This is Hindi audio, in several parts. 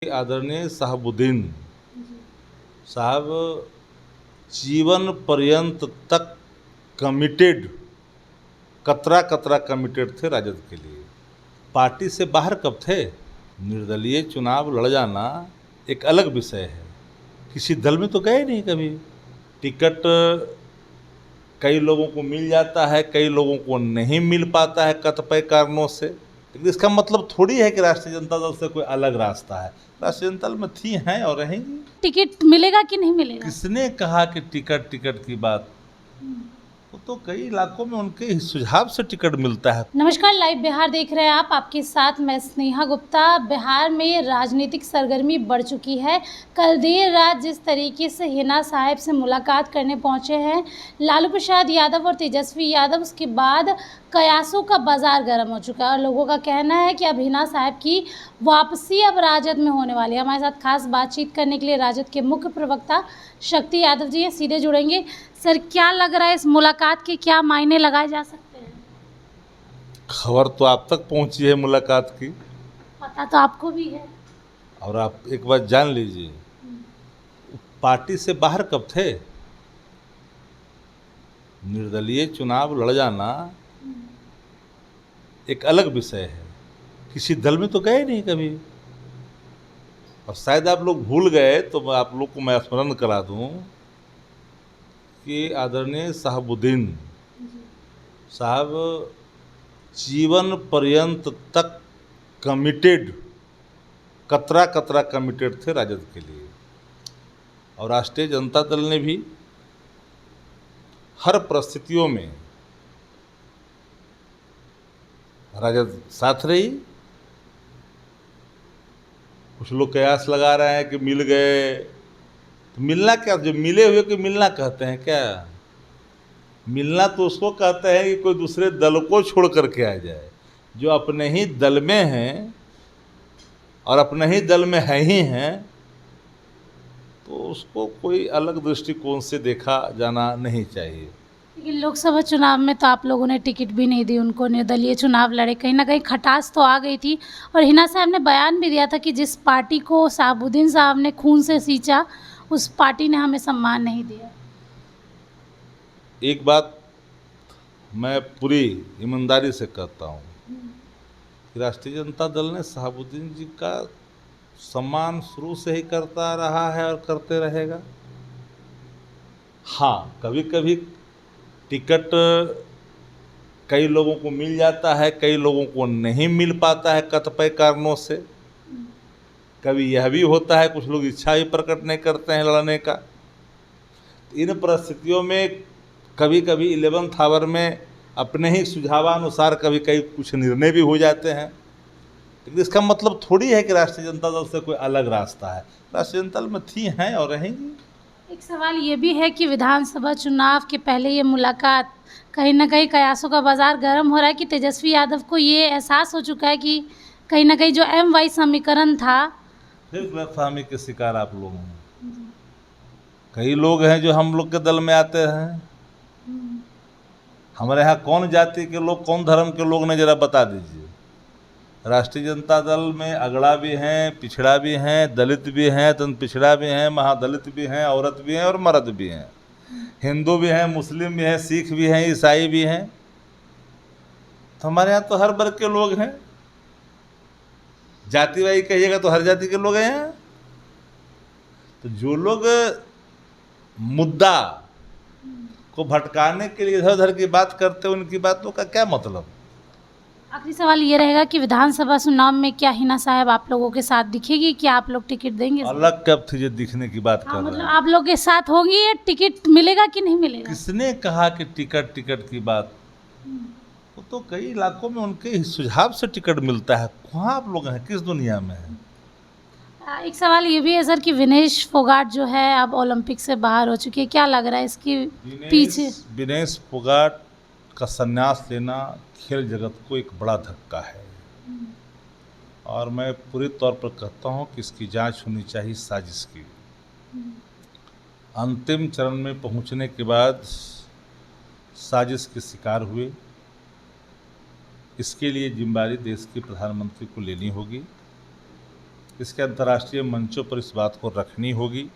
आदरणीय साहबुद्दीन साहब जीवन पर्यंत तक कमिटेड कतरा कतरा कमिटेड थे राजद के लिए। पार्टी से बाहर कब थे? निर्दलीय चुनाव लड़ जाना एक अलग विषय है। किसी दल में तो गए नहीं कभी। टिकट कई लोगों को मिल जाता है, कई लोगों को नहीं मिल पाता है कतिपय कारणों से। लेकिन इसका मतलब थोड़ी है कि राष्ट्रीय जनता दल से कोई अलग रास्ता है। राष्ट्रीय जनता दल में थी, हैं और रहेंगी। टिकट मिलेगा कि नहीं मिलेगा? किसने कहा कि टिकट की बात? वो तो कई इलाकों में उनके ही सुझाव से टिकट मिलता है। नमस्कार, लाइव बिहार देख रहे हैं आप। आपके साथ मैं स्नेहा गुप्ता। बिहार में राजनीतिक सरगर्मी बढ़ चुकी है। कल देर रात जिस तरीके से हिना साहब से मुलाकात करने पहुंचे हैं लालू प्रसाद यादव और तेजस्वी यादव, उसके बाद कयासों का बाजार गर्म हो चुका है और लोगों का कहना है कि अब हिना साहब की वापसी अब राजद में होने वाली है। हमारे साथ खास बातचीत करने के लिए राजद के मुख्य प्रवक्ता शक्ति यादव जी हैं, सीधे जुड़ेंगे। सर, क्या लग रहा है, इस मुलाकात के क्या मायने लगाए जा सकते हैं? खबर तो आप तक पहुंची है मुलाकात की, पता तो आपको भी है। और आप एक बात जान लीजिए, पार्टी से बाहर कब थे? निर्दलीय चुनाव लड़ जाना एक अलग विषय है। किसी दल में तो गए नहीं कभी। और शायद आप लोग भूल गए तो आप लोग को मैं स्मरण करा दूं कि आदरणीय साहबुद्दीन साहब जीवन पर्यंत तक कमिटेड कतरा कतरा कमिटेड थे राजद के लिए। और राष्ट्रीय जनता दल ने भी हर परिस्थितियों में राजद साथ रही। कुछ लोग कयास लगा रहे हैं कि मिल गए, तो मिलना क्या? जो मिले हुए को मिलना कहते हैं क्या? मिलना तो उसको कहते हैं कि कोई दूसरे दल को छोड़ करके आ जाए। जो अपने ही दल में हैं और अपने ही दल में है ही हैं, तो उसको कोई अलग दृष्टिकोण से देखा जाना नहीं चाहिए। लेकिन लोकसभा चुनाव में तो आप लोगों ने टिकट भी नहीं दी उनको, निर्दलीय चुनाव लड़े, कहीं ना कहीं खटास तो आ गई थी। और हिना साहब ने बयान भी दिया था कि जिस पार्टी को साहबुद्दीन साहब ने खून से सींचा, उस पार्टी ने हमें सम्मान नहीं दिया। एक बात मैं पूरी ईमानदारी से कहता हूँ कि राष्ट्रीय जनता दल ने साहबुद्दीन जी का सम्मान शुरू से ही करता रहा है और करते रहेगा। हाँ, कभी कभी टिकट कई लोगों को मिल जाता है, कई लोगों को नहीं मिल पाता है कतिपय कारणों से। कभी यह भी होता है कुछ लोग इच्छा ही प्रकट नहीं करते हैं लड़ने का। इन परिस्थितियों में कभी कभी 11th आवर में अपने ही सुझावानुसार कभी कई कुछ निर्णय भी हो जाते हैं। लेकिन इसका मतलब थोड़ी है कि राष्ट्रीय जनता दल से कोई अलग रास्ता है। राष्ट्रीय जनता दल में थी, हैं और रहेंगी। एक सवाल ये भी है कि विधानसभा चुनाव के पहले ये मुलाकात, कहीं ना कहीं कयासों का बाजार गर्म हो रहा है कि तेजस्वी यादव को ये एहसास हो चुका है कि कहीं ना कहीं जो MY समीकरण था। फिर गलतफहमी के शिकार आप लोग हैं। कई लोग हैं जो हम लोग के दल में आते हैं। हमारे यहाँ कौन जाति के लोग, कौन धर्म के लोग ने, जरा बता दीजिए। राष्ट्रीय जनता दल में अगड़ा भी हैं, पिछड़ा भी हैं, दलित भी हैं, तन पिछड़ा भी हैं, महादलित भी हैं, औरत भी हैं और मर्द भी हैं, हिंदू भी हैं, मुस्लिम भी हैं, सिख भी हैं, ईसाई भी हैं। तो हमारे यहाँ तो हर वर्ग के लोग हैं। जातिवादी कहिएगा तो हर जाति के लोग हैं यहाँ। तो जो लोग मुद्दा को भटकाने के लिए इधर उधर की बात करते हैं, उनकी बातों का क्या मतलब? आखिरी सवाल ये रहेगा कि विधानसभा चुनाव में क्या हिना साहब आप लोगों के साथ दिखेगी? क्या आप लोग टिकट देंगे? अलग कब थी जो दिखने की बात कर रहे मतलब हैं? आप लोग के साथ होंगी, या टिकट मिलेगा कि नहीं मिलेगा? किसने कहा कि टिकट की बात? वो तो कई इलाकों में उनके ही सुझाव से टिकट मिलता है। कहाँ आप लोग हैं, किस दुनिया में हैं? एक सवाल ये भी है सर कि विनेश फोगाट जो है अब ओलंपिक से बाहर हो चुकी है, क्या लग रहा है इसके पीछे? विनेश फोगाट का संन्यास लेना खेल जगत को एक बड़ा धक्का है। और मैं पूरे तौर पर कहता हूँ कि इसकी जांच होनी चाहिए साजिश की। अंतिम चरण में पहुँचने के बाद साजिश के शिकार हुए, इसके लिए जिम्मेदारी देश के प्रधानमंत्री को लेनी होगी। इसके अंतर्राष्ट्रीय मंचों पर इस बात को रखनी होगी।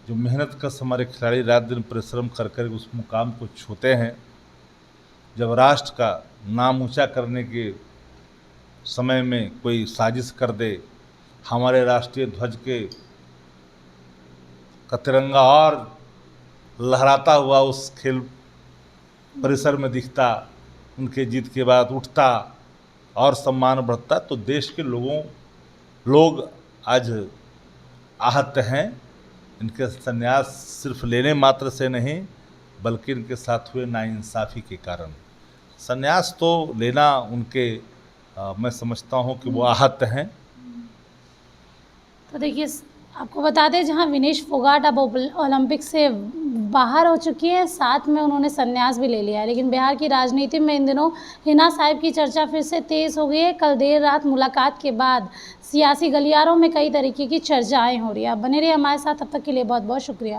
जो मेहनत कश हमारे खिलाड़ी रात दिन परिश्रम कर कर उस मुकाम को छूते हैं, जब राष्ट्र का नाम ऊंचा करने के समय में कोई साजिश कर दे, हमारे राष्ट्रीय ध्वज का तिरंगा और लहराता हुआ उस खेल परिसर में दिखता, उनके जीत के बाद उठता और सम्मान बढ़ता, तो देश के लोग आज आहत हैं। इनके संन्यास सिर्फ लेने मात्र से नहीं, बल्कि इनके साथ हुए नाइंसाफ़ी के कारण। संन्यास तो लेना उनके मैं समझता हूँ कि वो आहत हैं। तो देखिए, आपको बता दें, जहां विनेश फोगाट अब ओलंपिक से बाहर हो चुकी है, साथ में उन्होंने संन्यास भी ले लिया है, लेकिन बिहार की राजनीति में इन दिनों हिना साहिब की चर्चा फिर से तेज़ हो गई है। कल देर रात मुलाकात के बाद सियासी गलियारों में कई तरीके की चर्चाएं हो रही है। आप बने रहिए हमारे साथ, तब तक के लिए बहुत बहुत शुक्रिया।